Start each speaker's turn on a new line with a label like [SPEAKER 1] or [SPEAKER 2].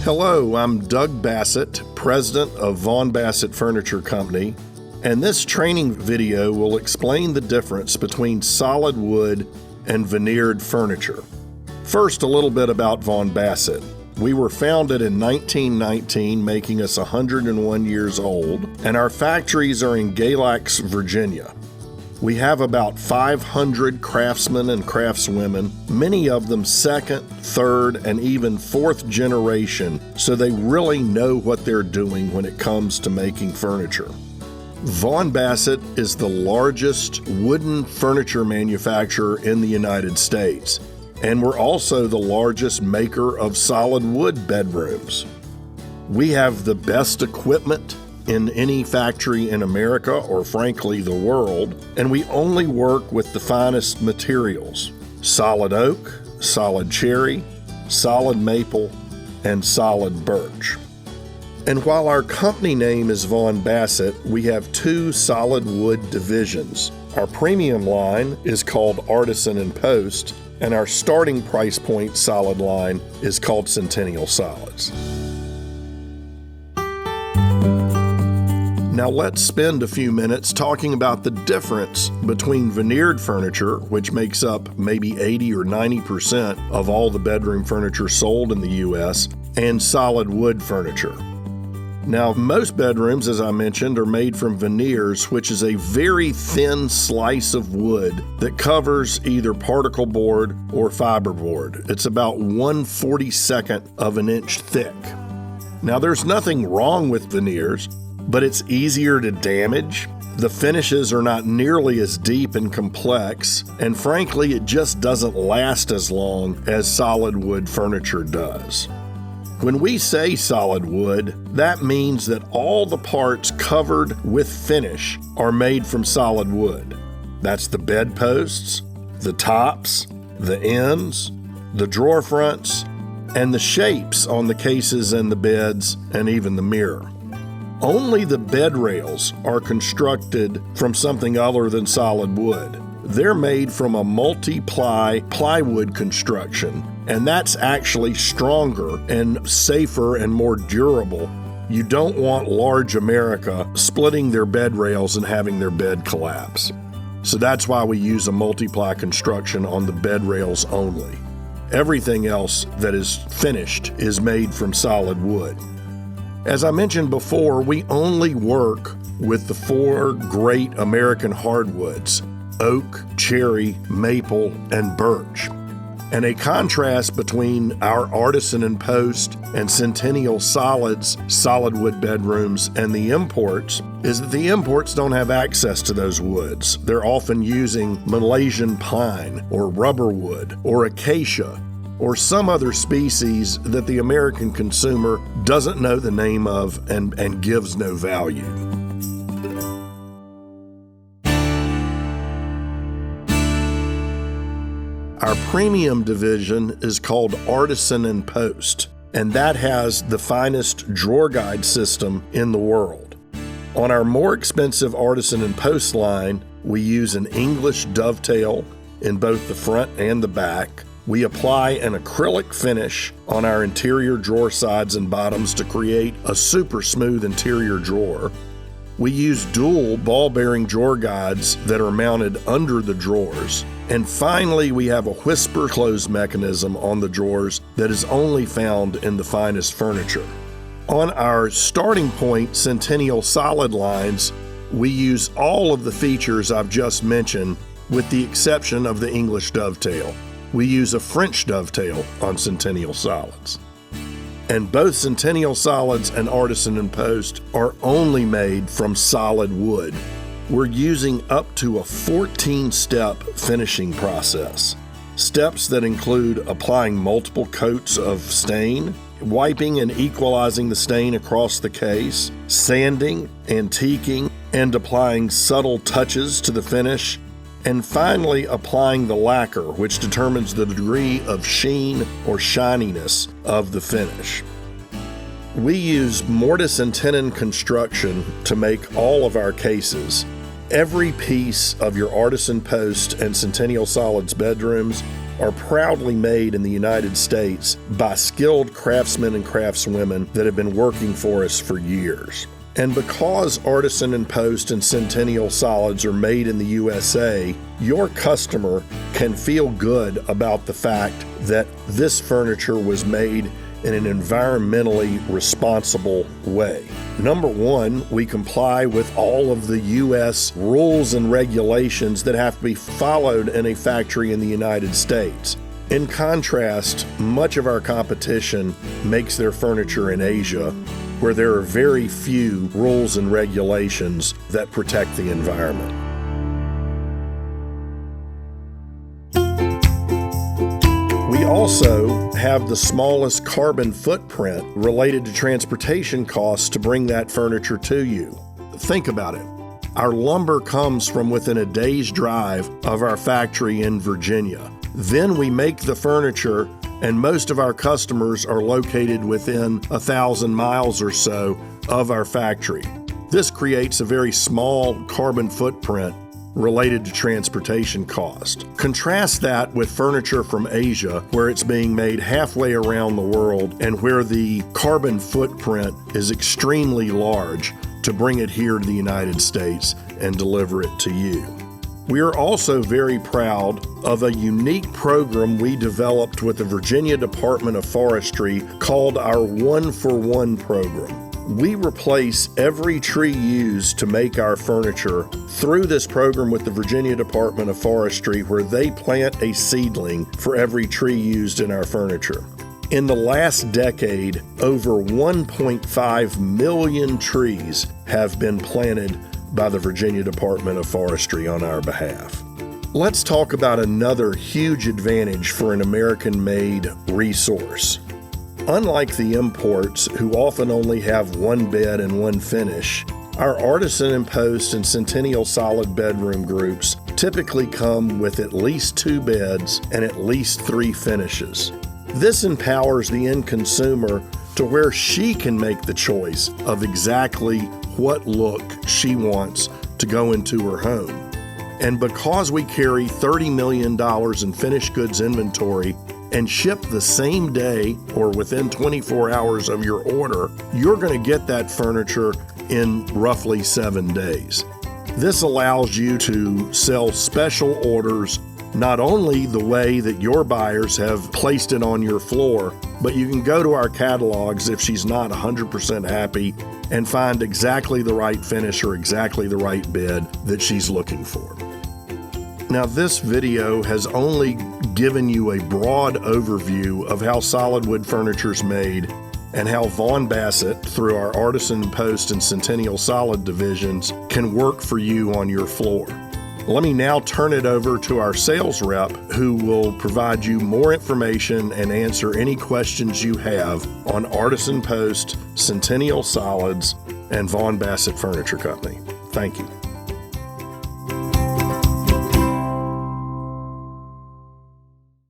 [SPEAKER 1] Hello, I'm Doug Bassett, president of Vaughan-Bassett Furniture Company, and this training video will explain the difference between solid wood and veneered furniture. First, a little bit about Vaughan-Bassett. We were founded in 1919, making us 101 years old, and our factories are in Galax, Virginia. We have about 500 craftsmen and craftswomen, many of them second, third, and even fourth generation, so they really know what they're doing when it comes to making furniture. Vaughan-Bassett is the largest wooden furniture manufacturer in the United States, and we're also the largest maker of solid wood bedrooms. We have the best equipment in any factory in America, or frankly the world, and we only work with the finest materials: solid oak, solid cherry, solid maple, and solid birch. And while our company name is Vaughan-Bassett, we have two solid wood divisions. Our premium line is called Artisan and Post, and our starting price point solid line is called Centennial Solids. Now let's spend a few minutes talking about the difference between veneered furniture, which makes up maybe 80 or 90% of all the bedroom furniture sold in the U.S., and solid wood furniture. Now, most bedrooms, as I mentioned, are made from veneers, which is a very thin slice of wood that covers either particle board or fiberboard. It's about 1/42 of an inch thick. Now, there's nothing wrong with veneers, but it's easier to damage. The finishes are not nearly as deep and complex, and frankly, it just doesn't last as long as solid wood furniture does. When we say solid wood, that means that all the parts covered with finish are made from solid wood. That's the bedposts, the tops, the ends, the drawer fronts, and the shapes on the cases and the beds, and even the mirror. Only the bed rails are constructed from something other than solid wood. They're made from a multi-ply plywood construction, and that's actually stronger and safer and more durable. You don't want large America splitting their bed rails and having their bed collapse. So that's why we use a multi-ply construction on the bed rails only. Everything else that is finished is made from solid wood. As I mentioned before, we only work with the four great American hardwoods: oak, cherry, maple, and birch. And a contrast between our Artisan and Post and Centennial Solids solid wood bedrooms and the imports is that the imports don't have access to those woods. They're often using Malaysian pine or rubber wood or acacia or some other species that the American consumer doesn't know the name of and gives no value. Our premium division is called Artisan and Post, and that has the finest drawer guide system in the world. On our more expensive Artisan and Post line, we use an English dovetail in both the front and the back. We apply an acrylic finish on our interior drawer sides and bottoms to create a super smooth interior drawer. We use dual ball-bearing drawer guides that are mounted under the drawers. And finally, we have a whisper close mechanism on the drawers that is only found in the finest furniture. On our starting point Centennial Solid lines, we use all of the features I've just mentioned with the exception of the English dovetail. We use a French dovetail on Centennial Solids. And both Centennial Solids and Artisan and Post are only made from solid wood. We're using up to a 14-step finishing process. Steps that include applying multiple coats of stain, wiping and equalizing the stain across the case, sanding, antiquing, and applying subtle touches to the finish, and finally applying the lacquer, which determines the degree of sheen or shininess of the finish. We use mortise and tenon construction to make all of our cases, Every piece of your Artisan Post and Centennial Solids bedrooms are proudly made in the United States by skilled craftsmen and craftswomen that have been working for us for years. And because Artisan and Post and Centennial Solids are made in the USA, your customer can feel good about the fact that this furniture was made in an environmentally responsible way. Number one, we comply with all of the U.S. rules and regulations that have to be followed in a factory in the United States. In contrast, much of our competition makes their furniture in Asia, where there are very few rules and regulations that protect the environment. We also have the smallest carbon footprint related to transportation costs to bring that furniture to you. Think about it. Our lumber comes from within a day's drive of our factory in Virginia. Then we make the furniture, and most of our customers are located within 1,000 miles or so of our factory. This creates a very small carbon footprint related to transportation cost. Contrast that with furniture from Asia, where it's being made halfway around the world and where the carbon footprint is extremely large to bring it here to the United States and deliver it to you. We are also very proud of a unique program we developed with the Virginia Department of Forestry called our 1-for-1 program. We replace every tree used to make our furniture through this program with the Virginia Department of Forestry, where they plant a seedling for every tree used in our furniture. In the last decade, over 1.5 million trees have been planted by the Virginia Department of Forestry on our behalf. Let's talk about another huge advantage for an American-made resource. Unlike the imports, who often only have one bed and one finish, our Artisan and Post and Centennial Solid bedroom groups typically come with at least 2 beds and at least 3 finishes. This empowers the end consumer to where she can make the choice of exactly what look she wants to go into her home. And because we carry $30 million in finished goods inventory and ship the same day or within 24 hours of your order, you're going to get that furniture in roughly 7 days. This allows you to sell special orders not only the way that your buyers have placed it on your floor, but you can go to our catalogs if she's not 100% happy and find exactly the right finish or exactly the right bed that she's looking for. Now, this video has only given you a broad overview of how solid wood furniture is made and how Vaughan-Bassett, through our Artisan, Post, and Centennial Solid divisions, can work for you on your floor. Let me now turn it over to our sales rep, who will provide you more information and answer any questions you have on Artisan Post, Centennial Solids, and Vaughan-Bassett Furniture Company. Thank you.